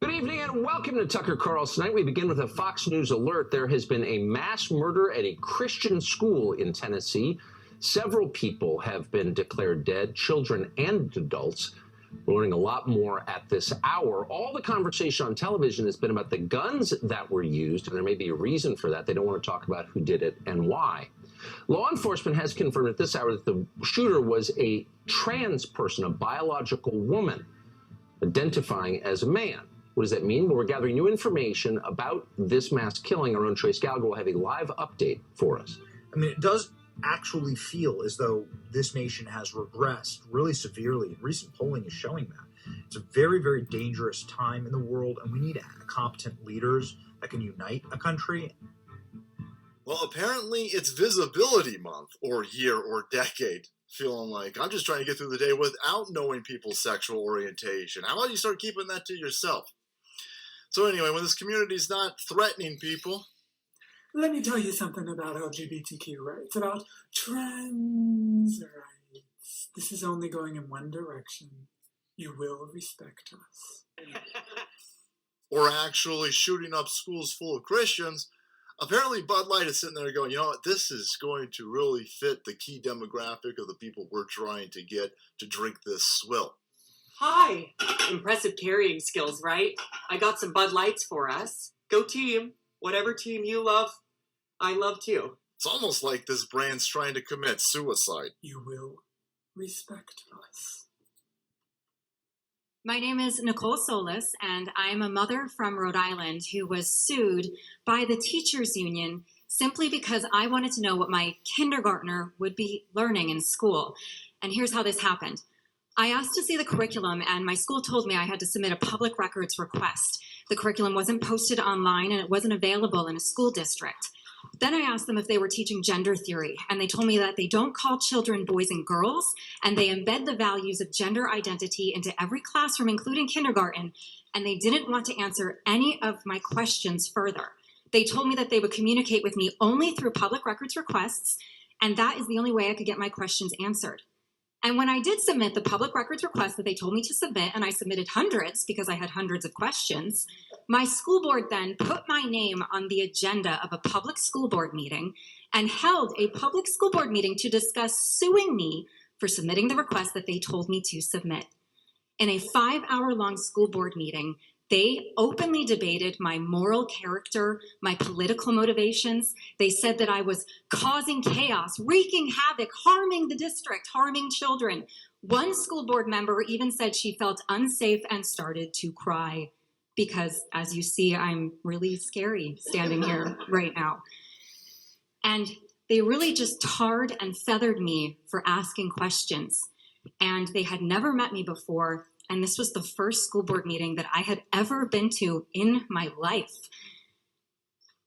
Good evening and welcome to Tucker Carlson. Tonight we begin with a Fox News alert. There has been a mass murder at a Christian school in Tennessee. Several people have been declared dead, children and adults. We're learning a lot more at this hour. All the conversation on television has been about the guns that were used, and there may be a reason for that. They don't want to talk about who did it and why. Law enforcement has confirmed at this hour that the shooter was a trans person, a biological woman, identifying as a man. What does that mean? Well, we're gathering new information about this mass killing. Our own Trace Gallagher will have a live update for us. I mean, it does actually feel as though this nation has regressed really severely. Recent polling is showing that. It's a very, very dangerous time in the world, and we need competent leaders that can unite a country. Well, apparently it's visibility month, or year, or decade. Feeling like I'm just trying to get through the day without knowing people's sexual orientation. How about you start keeping that to yourself? So anyway, when this community is not threatening people... Let me tell you something about LGBTQ rights, about trans rights. This is only going in one direction. You will respect us. Or actually shooting up schools full of Christians. Apparently Bud Light is sitting there going, you know what, this is going to really fit the key demographic of the people we're trying to get to drink this swill. Hi! Impressive carrying skills, right? I got some Bud Lights for us. Go team! Whatever team you love, I love too. It's almost like this brand's trying to commit suicide. You will respect us. My name is Nicole Solis, and I'm a mother from Rhode Island who was sued by the teachers union simply because I wanted to know what my kindergartner would be learning in school. And here's how this happened. I asked to see the curriculum, and my school told me I had to submit a public records request. The curriculum wasn't posted online, and it wasn't available in a school district. Then I asked them if they were teaching gender theory, and they told me that they don't call children boys and girls, and they embed the values of gender identity into every classroom, including kindergarten, and they didn't want to answer any of my questions further. They told me that they would communicate with me only through public records requests, and that is the only way I could get my questions answered. And when I did submit the public records request that they told me to submit, and I submitted hundreds because I had hundreds of questions, my school board then put my name on the agenda of a public school board meeting and held a public school board meeting to discuss suing me for submitting the request that they told me to submit. In a 5-hour-long school board meeting, they openly debated my moral character, my political motivations. They said that I was causing chaos, wreaking havoc, harming the district, harming children. One school board member even said she felt unsafe and started to cry because, as you see, I'm really scary standing here right now. And they really just tarred and feathered me for asking questions. And they had never met me before. And this was the first school board meeting that I had ever been to in my life.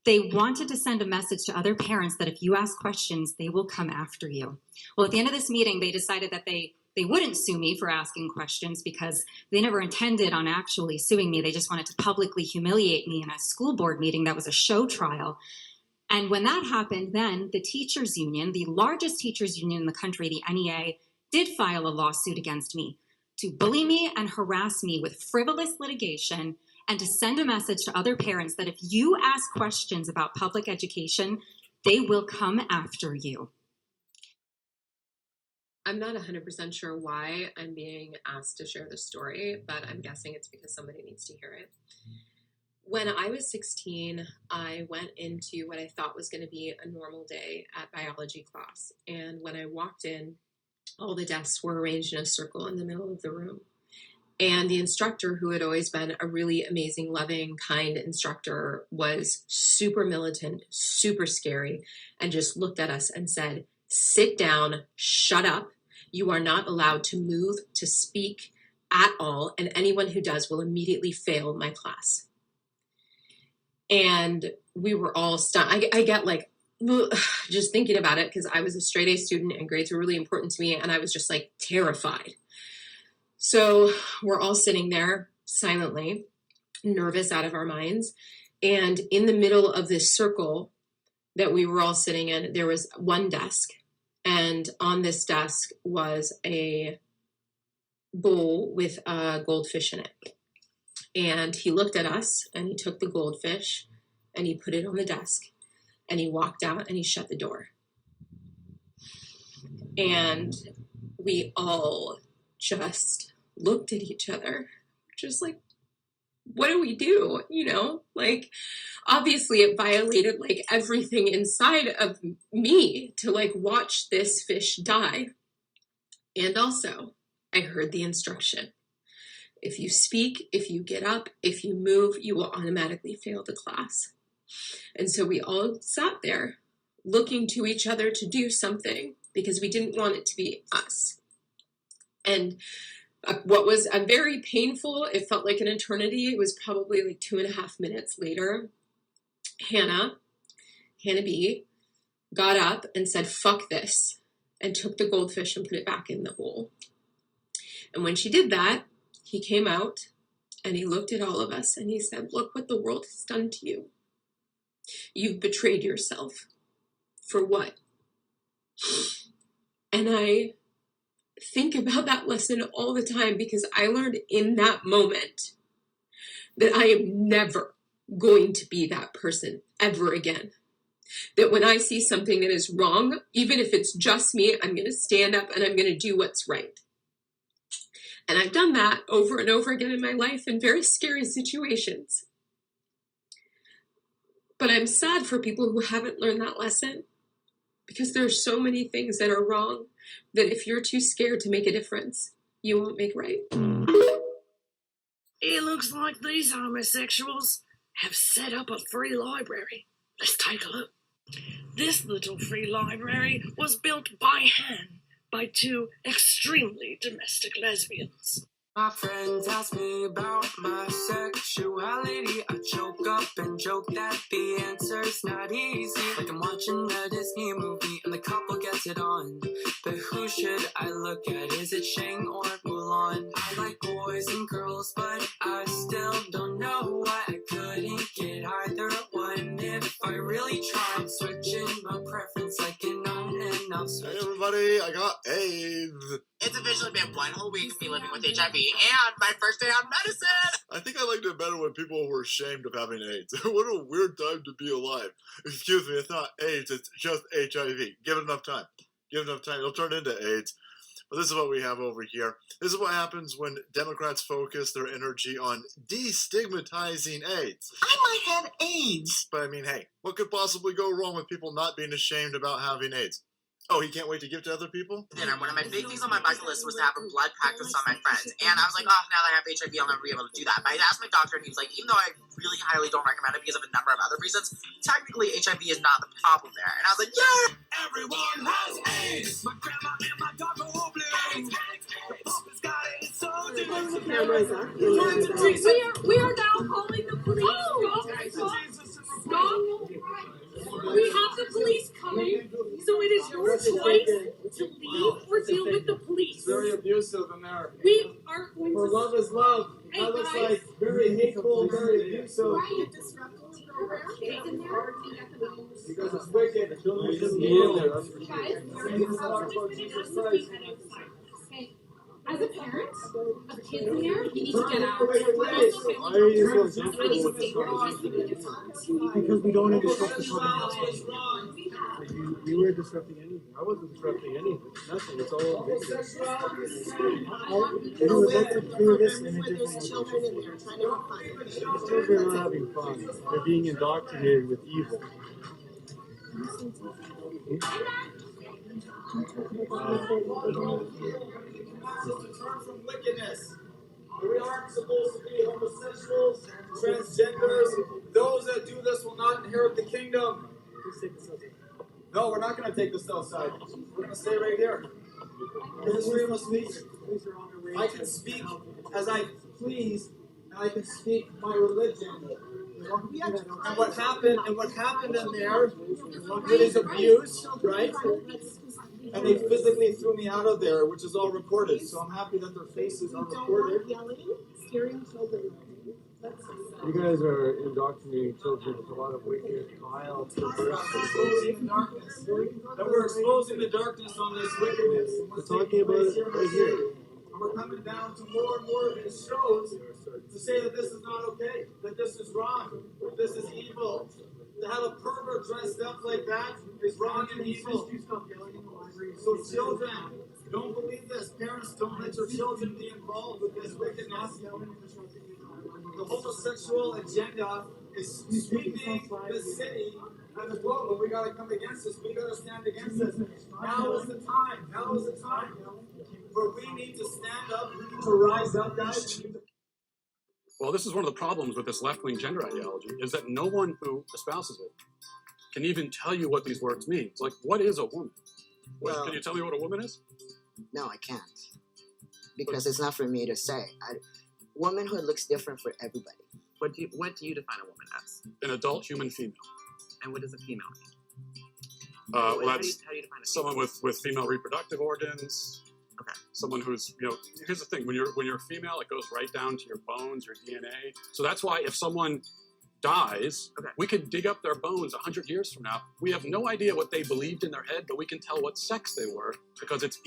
They wanted to send a message to other parents that if you ask questions, they will come after you. Well, at the end of this meeting, they decided that they wouldn't sue me for asking questions because they never intended on actually suing me. They just wanted to publicly humiliate me in a school board meeting that was a show trial. And when that happened, then the teachers union, the largest teachers union in the country, the NEA, did file a lawsuit against me to bully me and harass me with frivolous litigation and to send a message to other parents that if you ask questions about public education, they will come after you. I'm not 100% sure why I'm being asked to share this story, but I'm guessing it's because somebody needs to hear it. When I was 16, I went into what I thought was going to be a normal day at biology class. And when I walked in, all the desks were arranged in a circle in the middle of the room. And the instructor, who had always been a really amazing, loving, kind instructor, was super militant, super scary, and just looked at us and said, "Sit down, shut up. You are not allowed to move, to speak at all, and anyone who does will immediately fail my class." And we were all stunned. I get like, just thinking about it, because I was a straight A student and grades were really important to me, and I was just like terrified. So we're all sitting there silently, nervous out of our minds. And in the middle of this circle that we were all sitting in, there was one desk. And on this desk was a bowl with a goldfish in it. And he looked at us and he took the goldfish and he put it on the desk and he walked out and he shut the door. And we all just looked at each other, just like, what do we do? You know, like, obviously it violated like everything inside of me to like watch this fish die. And also, I heard the instruction. If you speak, if you get up, if you move, you will automatically fail the class. And so we all sat there looking to each other to do something because we didn't want it to be us. And what was a very painful, it felt like an eternity. It was probably like 2.5 minutes later. Hannah B, got up and said, "Fuck this," and took the goldfish and put it back in the hole. And when she did that, he came out and he looked at all of us and he said, "Look what the world has done to you. You've betrayed yourself. For what?" And I think about that lesson all the time because I learned in that moment that I am never going to be that person ever again. That when I see something that is wrong, even if it's just me, I'm going to stand up and I'm going to do what's right. And I've done that over and over again in my life in very scary situations. But I'm sad for people who haven't learned that lesson because there are so many things that are wrong that if you're too scared to make a difference, you won't make right. It looks like these homosexuals have set up a free library. Let's take a look. This little free library was built by hand by 2 extremely domestic lesbians. My friends ask me about my sexuality. I choke up and joke that the answer's not easy. Like I'm watching a Disney movie and the couple gets it on. But who should I look at? Is it Shang or Mulan? I like boys and girls, but I still don't know why I couldn't get either one. If I really tried switching my preference like an on and off switch. Hey everybody, I got AIDS. It's officially been 1 whole week of me living with HIV and my first day on medicine! I think I liked it better when people were ashamed of having AIDS. What a weird time to be alive. Excuse me, it's not AIDS, it's just HIV. Give it enough time. Give it enough time, it'll turn into AIDS. But this is what we have over here. This is what happens when Democrats focus their energy on destigmatizing AIDS. I might have AIDS! But I mean, hey, what could possibly go wrong with people not being ashamed about having AIDS? Oh, he can't wait to give to other people? Dinner. One of my big things on my bucket list was to have a blood pact with some of my friends. And I was like, oh, now that I have HIV, I'll never be able to do that. But I asked my doctor, and he was like, even though I really highly don't recommend it because of a number of other reasons, technically HIV is not the problem there. And I was like, yeah! Everyone has AIDS. My grandma and my dog are all blue. The Pope has got it, so do We are now calling the police. Stop. We have the police coming, so it is your choice to leave or deal with the police. Very abusive in there. We are going to... For love is love. Hey, That looks guys. like very hateful, very abusive. Because it's wicked. Children shouldn't be in there. That's for sure. As a parent of kids in there, you need to get out. Why are you so sensitive with this conversation? Because we don't disrupt the conversation. You were disrupting anything. I wasn't disrupting anything. Nothing. It's all business. They would like to clear this in a different location. These children are having fun. They're being indoctrinated with evil. Turn from wickedness. We aren't supposed to be homosexuals, transgenders. Those that do this will not inherit the kingdom. No, we're not going to take this outside. We're going to stay right here. There's freedom of speech. I can speak as I please, and I can speak my religion. And what happened in there is abuse, right? And they physically threw me out of there, which is all recorded. So I'm happy that their faces are recorded. You guys are indoctrinating children with a lot of wicked, vile, perverse darkness. And we're exposing the darkness on this wickedness. We're talking about it right here. And we're coming down to more and more of these shows to say that this is not okay, that this is wrong, that this is evil. To have a pervert dressed up like that is wrong and evil. So children, don't believe this. Parents, don't let your children be involved with this wickedness. The homosexual agenda is sweeping the city and the globe, and we gotta come against this. We gotta stand against this. Now is the time. Now is the time where we need to stand up. We need to rise up, guys. Well, this is one of the problems with this left-wing gender ideology, is that no one who espouses it can even tell you what these words mean. It's like, what is a woman? Well, can you tell me what a woman is? No, I can't. Because it's not for me to say. Womanhood looks different for everybody. What do you define a woman as? An adult human female. And what does a female mean? Well, how do that's you define a someone with female reproductive organs. Okay. Someone who's, here's the thing, when you're female, it goes right down to your bones, your DNA. So that's why if someone dies, we could dig up their bones 100 years from now. We have no idea what they believed in their head, but we can tell what sex they were because it's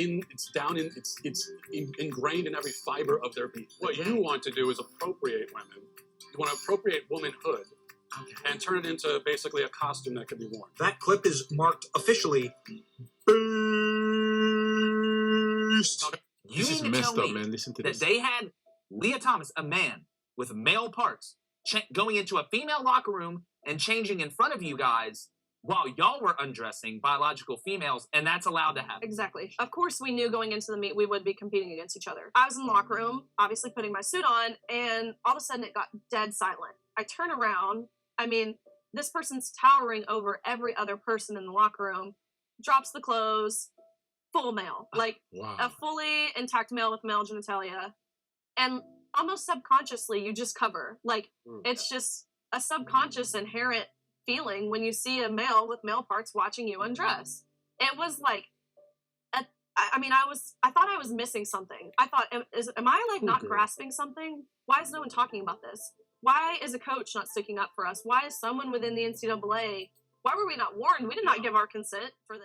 ingrained in every fiber of their being. What you want to do is appropriate women. You want to appropriate womanhood and turn it into basically a costume that can be worn. That clip is marked officially. You mean to tell me that they had Leah Thomas, a man with male parts, going into a female locker room and changing in front of you guys while y'all were undressing biological females, and that's allowed to happen? Exactly. Of course, we knew going into the meet we would be competing against each other. I was in the locker room, obviously putting my suit on, and all of a sudden it got dead silent. I turn around. I mean, this person's towering over every other person in the locker room, drops the clothes, full male, like a fully intact male with male genitalia, and almost subconsciously you just cover. Like, it's just a subconscious inherent feeling when you see a male with male parts watching you undress. It was like, I thought I was missing something. I thought, am I like not grasping something? Why is no one talking about this? Why is a coach not sticking up for us? Why is someone within the NCAA, why were we not warned? We did not give our consent for this.